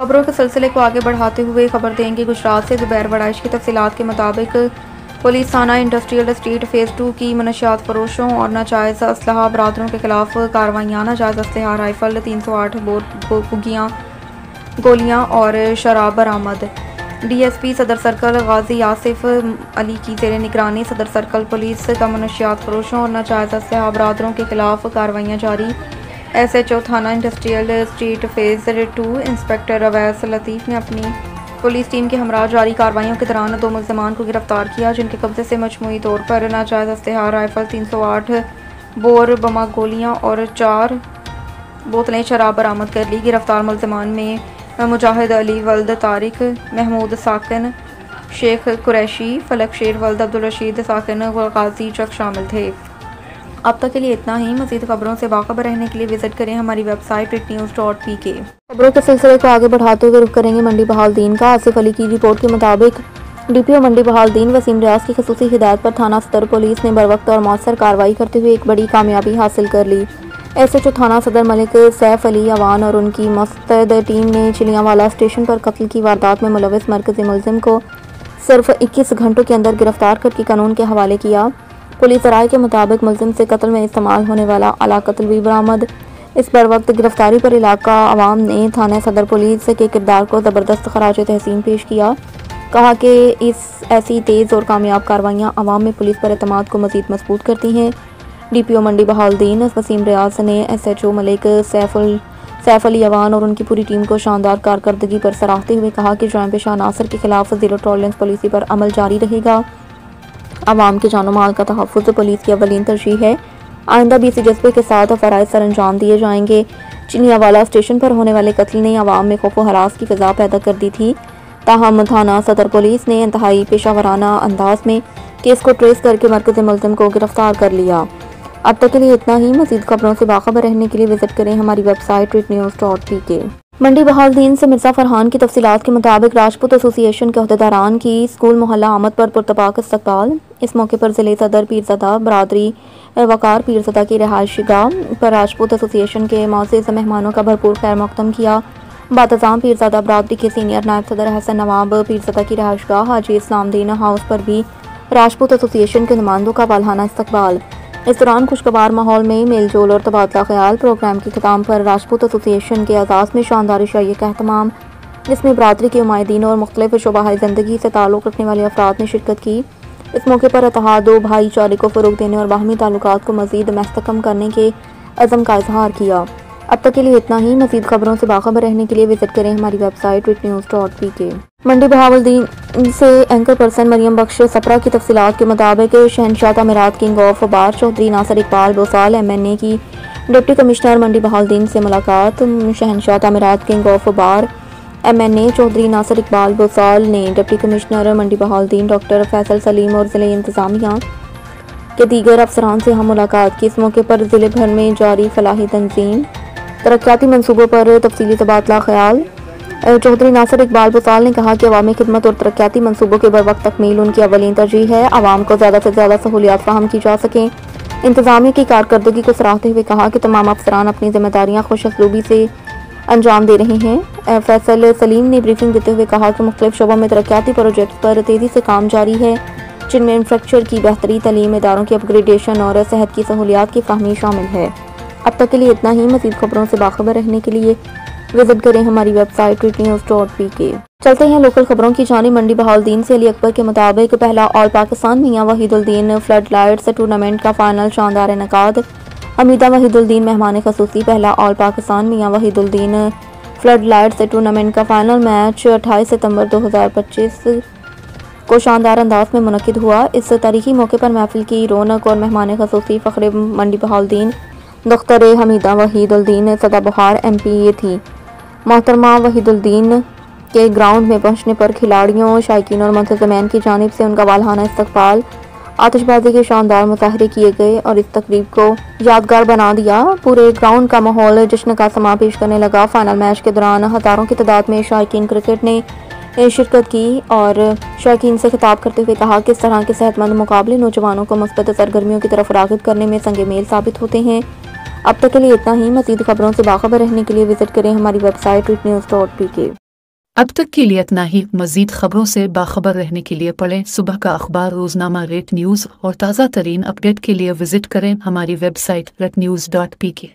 खबरों के सिलसिले को आगे बढ़ाते हुए खबर देंगे गुजरात से। ज़ुबैर वड़ाइश की तफसीलात के मुताबिक पुलिस थाना इंडस्ट्रियल स्ट्रीट फेज़ 2 की मनशियात फरोशों और नाजायज़ असलहा बरादरों के खिलाफ कार्रवाइयाँ। नाजायज़ असलहा राइफल 308 बोर गोलियाँ और शराब बरामद। DSP सदर सर्कल गाजी आसिफ अली की ज़ेर निगरानी सदर सर्कल पुलिस का मनशियात फरोशों और नाजायज़ असलहा बरादरों के खिलाफ कार्रवाइयाँ जारी। SHO थाना industrial street phase 2 inspector Awais Latif ने अपनी पुलिस टीम के हमरा जारी कार्रवाइयों के दौरान 2 मुल्ज़िमान को गिरफ्तार किया, जिनके कब्जे से मजमूई तौर पर नाजायज़ असलहा राइफल 308 बोर बमा गोलियाँ और 4 बोतलें शराब बरामद कर ली। गिरफ्तार मुल्ज़िमान में मुजाहिद अली वल्द तारिक, महमूद साकिन, शेख कुरैशी, फलक शेर वल्द अब्दुल रशीद साकिन व गाजी चक शामिल थे। अब तक के लिए इतना ही। मज़ीद खबरों से बाखबर रहने के लिए विजिट करें हमारी वेबसाइट ritnews.pk। खबरों के सिलसिले को आगे बढ़ाते हुए रुख करेंगे मंडी बहालदीन का। आसिफ अली की रिपोर्ट के मुताबिक DPO मंडी बहालदीन वसीम रियाज की खसूसी हिदायत पर थाना सदर पुलिस ने बरवक्त और मौसर कार्रवाई करते हुए एक बड़ी कामयाबी हासिल कर ली। SHO थाना सदर मलिक सैफ अली अवान और उनकी मुस्तैद टीम ने चिलियांवाला स्टेशन पर कत्ल की वारदात में मुलविस मरकजी मुलजिम को सिर्फ 21 घंटों के अंदर गिरफ्तार करके कानून के हवाले किया। पुलिस राय के मुताबिक मुलजिम से कत्ल में इस्तेमाल होने वाला आला कत्ल भी बरामद। इस पर वक्त गिरफ्तारी पर इलाका अवाम ने थाना सदर पुलिस के किरदार को ज़बरदस्त खराज तहसीन पेश किया। कहा कि इस ऐसी तेज़ और कामयाब कार्रवाइयाँ अवाम में पुलिस पर एतमाद को मज़ीद मजबूत करती हैं। DPO मंडी बहालदीन वसीम रियाज ने SHO मलिक सैफ अली अवान और उनकी पूरी टीम को शानदार कारकर्दगी पर सराहते हुए कहा कि जुर्म पेशा अनासर के खिलाफ ज़ीरो टॉलरेंस पॉलिसी पर अमल जारी रहेगा। अवाम के जानो माल का तहफ़्फ़ुज़ पुलिस की अवलीन तरजीह है। आइंदा भी इसी जज्बे के साथ फ़राइज़ सर अंजाम दिए जाएंगे। चिलियांवाला स्टेशन पर होने वाले कत्ल ने अवाम में खौफ व हरास की फ़िज़ा पैदा कर दी थी। ताहम थाना सदर पुलिस ने इंतहाई पेशावराना अंदाज में केस को ट्रेस करके मरकज़ी मुल्ज़िम को गिरफ्तार कर लिया। अब तक के लिए इतना ही। मज़ीद खबरों से बाखबर रहने के लिए विजिट करें हमारी वेबसाइट ritnews.pk। मंडी बहालदीन से मिर्ज़ा फरहान की तफसीलात के मुताबिक राजपूत एसोसिएशन के अहदेदारान की स्कूल मोहल्ला आमद पर पुरतपाक इस्तकबाल। इस मौके पर ज़िले सदर पीरज़दा बरादरी वकार पीरज़दा की रिहायशी गाह पर राजपूत एसोसिएशन के मौज़ूद मेहमानों का भरपूर खैर मक़दम किया। बातज़ाम पीरज़दा बरादरी के सीनियर नायब सदर हसन नवाब पीरज़दा की रिहायश गाह हाजी इस्लामुद्दीन हाउस पर भी राजपूत एसोसिएशन के नुमाइंदों का वालहाना इस्तकबाल। इस दौरान खुशगवार माहौल में मेलजोल और तबादला ख्याल। प्रोग्राम के ख़िताम पर राजपूत एसोसिएशन के आज़ाज़ में शानदार इशाई का अहतमाम, जिसमें बरादरी के उमायदीन और मुख्तलिफ शोबाह ज़िंदगी से ताल्लुक़ रखने वाले अफराद ने शिरकत की। इस मौके पर इत्तेहाद व भाईचारे को फ़रोग़ देने और बाहमी ताल्लुकात को मज़ीद मस्तकम करने के अज़म का इजहार किया। अब तक के लिए इतना ही। मज़ीद खबरों से बाखबर रहने के लिए विजिट करें हमारी वेबसाइट ritnews.pk। मंडी बहावलदीन से एंकर पर्सन मरियम बख्श सपरा की तफसीलात के मुताबिक Shahenshah Tameerat king of bar Chaudhry Nasir Iqbal Bosal MNA की डिप्टी कमिश्नर मंडी बहावलदीन से मुलाकात। Shahenshah Tameerat king of bar MNA Chaudhry Nasir Iqbal Bosal ने deputy commissioner Mandi Bahauddin doctor Faisal Saleem और ज़िले इंतज़ामिया के दीगर अफसरान से हम मुलाकात की। इस मौके पर ज़िले भर में जारी फलाही तंजीम तरक्याती मनसूबों पर तफसीली तबादला ख्याल। चौधरी नासिर इकबाल बोसाल ने कहा कि अवामी खिदमत और तरक्याती मनसूबों के बर वक्त तकमील उनकी अवलीन तरजीह है। आवाम को ज़्यादा से ज़्यादा सहूलियात फराहम की जा सकें। इंतज़ामिया की कारकर्दगी को सराहते हुए कहा कि तमाम अफसरान अपनी जिम्मेदारियाँ खुश असलूबी से अंजाम दे रहे हैं। फैसल सलीम ने ब्रीफिंग देते हुए कहा कि मुख्तलिफ शोबों में तरक्याती प्रोजेक्ट पर तेज़ी से काम जारी है, जिनमें इंफ्रास्ट्रक्चर की बेहतरी, तलीम इदारों की अपग्रेडेशन और सेहत की सहूलियात की फहमी शामिल है। अब तक के लिए इतना ही। मज़ीद खबरों से बाखबर रहने के लिए विजिट करें हमारी वेबसाइट ritnews.pk। चलते हैं लोकल खबरों की जानिब। मंडी बहावलदीन से अली अकबर के मुताबिक पहला ऑल पाकिस्तान मियां वहीदुद्दीन फ्लड लाइट्स टूर्नामेंट का फाइनल शानदार इनेकाद। हमीदा वहीदुद्दीन मेहमान खसूसी। पहला ऑल पाकिस्तान मियां वहीदुद्दीन फ्लड लाइट्स टूर्नामेंट का फाइनल मैच 28 सितंबर 2025 को शानदार अंदाज में मुनक्किद हुआ। इस तारीखी मौके पर महफिल की रौनक और मेहमान खसूसी फ़ख्र मंडी बहावलदीन दख्तर हमीदा वहीदुद्दीन सदाबहार MPA थी। मोहतरमा वहीदुद्दीन के ग्राउंड में पहुंचने पर खिलाड़ियों, शायकीन और मुंतज़मीन की जानिब से उनका वालहाना इस्तकबाल, आतिशबाजी के शानदार मुजाहरे किए गए और इस तकरीब को यादगार बना दिया। पूरे ग्राउंड का माहौल जश्न का समा पेश करने लगा। फाइनल मैच के दौरान हज़ारों की तादाद में शायकीन क्रिकेट ने शिरकत की और शायकीन से खिताब करते हुए कहा कि इस तरह के सेहतमंद मुकाबले नौजवानों को मुस्बत सरगर्मियों की तरफ राग़िब करने में संग मेल साबित होते हैं। अब तक के लिए इतना ही। मज़ीद खबरों से बाखबर रहने के लिए विजिट करें हमारी वेबसाइट ritnews.pk। अब तक के लिए इतना ही। मज़ीद खबरों से बाखबर रहने के लिए पढ़ें सुबह का अखबार, रोज़नामा रेट न्यूज़ और ताज़ा तरीन अपडेट के लिए विजिट करें हमारी वेबसाइट retnews.pk।